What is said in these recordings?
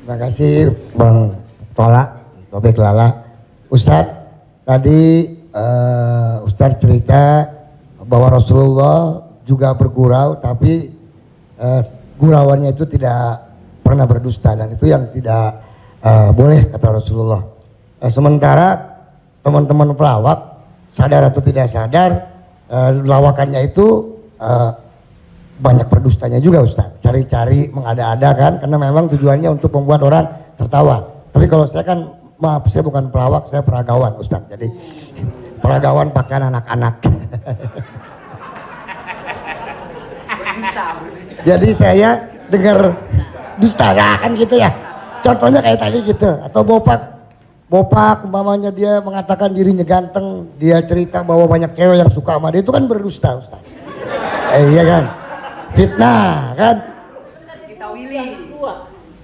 Terima kasih Bang Tola, Tobek Lala. Ustadz, tadi Ustadz cerita bahwa Rasulullah juga bergurau, tapi gurauannya itu tidak pernah berdusta, dan itu yang tidak boleh kata Rasulullah. Sementara teman-teman pelawak sadar atau tidak sadar, lawakannya itu banyak berdustanya juga Ustaz, cari-cari mengada-ada kan, karena memang tujuannya untuk membuat orang tertawa. Tapi kalau saya kan, maaf, saya bukan pelawak, saya peragawan Ustaz, jadi peragawan pakaian anak-anak. Jadi saya dengar dusta kan gitu ya, contohnya kayak tadi gitu, atau bopak umpamanya dia mengatakan dirinya ganteng, dia cerita bahwa banyak cewek yang suka sama dia, itu kan berdusta Ustaz. Iya kan, fitnah kan. Kita Willy.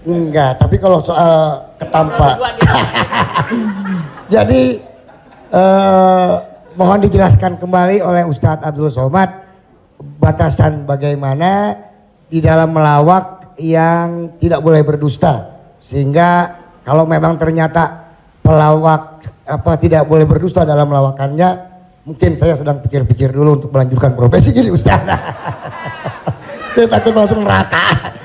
Enggak, tapi kalau soal ketampak. Jadi mohon dijelaskan kembali oleh Ustadz Abdul Somad batasan bagaimana di dalam melawak yang tidak boleh berdusta, sehingga kalau memang ternyata pelawak tidak boleh berdusta dalam melawakannya, mungkin saya sedang pikir-pikir dulu untuk melanjutkan profesi gini Ustaz. Saya takut masuk neraka.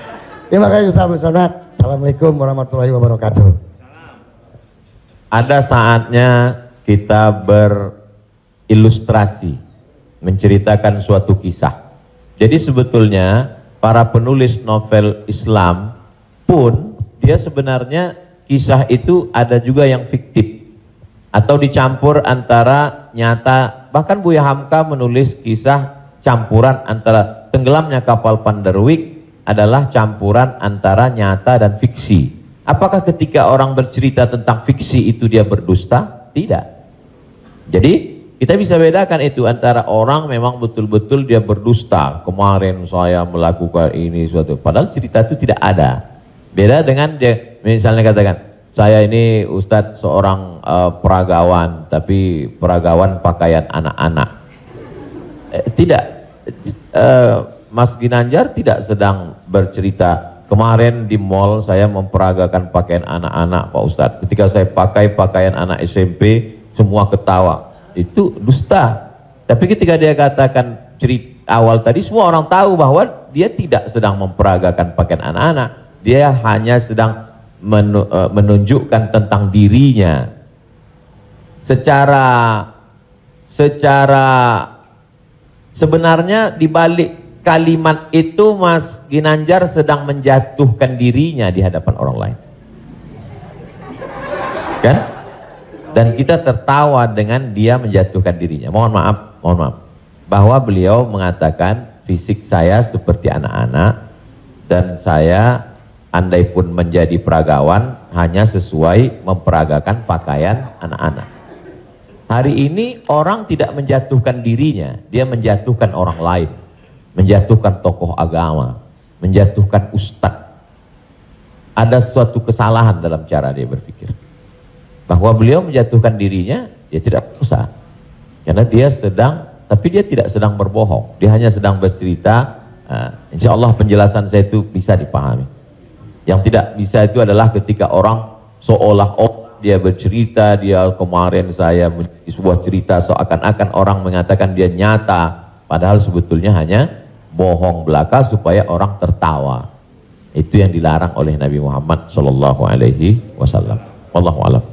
Terima kasih Ustaz Abdul Somad. Assalamualaikum warahmatullahi wabarakatuh. Ada saatnya kita berilustrasi, menceritakan suatu kisah. Jadi sebetulnya para penulis novel Islam pun dia sebenarnya kisah itu ada juga yang fiktif atau dicampur antara nyata. Bahkan Buya Hamka menulis kisah campuran antara tenggelamnya kapal Panderwick adalah campuran antara nyata dan fiksi. Apakah ketika orang bercerita tentang fiksi itu dia berdusta? Tidak. Jadi kita bisa bedakan itu antara orang memang betul-betul dia berdusta. Kemarin saya melakukan ini suatu, padahal cerita itu tidak ada. Beda dengan dia misalnya katakan, saya ini Ustadz seorang peragawan, tapi peragawan pakaian anak-anak. Tidak, Mas Ginanjar tidak sedang bercerita, kemarin di mall saya memperagakan pakaian anak-anak Pak Ustadz. Ketika saya pakai pakaian anak SMP, semua ketawa. Itu dusta. Tapi ketika dia katakan cerita awal tadi, semua orang tahu bahwa dia tidak sedang memperagakan pakaian anak-anak. Dia hanya sedang menunjukkan tentang dirinya. Secara sebenarnya di balik kalimat itu Mas Ginanjar sedang menjatuhkan dirinya di hadapan orang lain. Kan? Dan kita tertawa dengan dia menjatuhkan dirinya. Mohon maaf, bahwa beliau mengatakan fisik saya seperti anak-anak dan saya andai pun menjadi peragawan hanya sesuai memperagakan pakaian anak-anak. Hari ini orang tidak menjatuhkan dirinya, dia menjatuhkan orang lain, menjatuhkan tokoh agama, menjatuhkan ustadz. Ada suatu kesalahan dalam cara dia berpikir. Bahwa beliau menjatuhkan dirinya, dia tidak usah. Karena dia sedang, tapi dia tidak sedang berbohong. Dia hanya sedang bercerita. Insya Allah penjelasan saya itu bisa dipahami. Yang tidak bisa itu adalah ketika orang seolah-olah dia bercerita, dia kemarin saya menjadi sebuah cerita seakan-akan orang mengatakan dia nyata. Padahal sebetulnya hanya bohong belaka supaya orang tertawa. Itu yang dilarang oleh Nabi Muhammad SAW. Wallahu a'lam.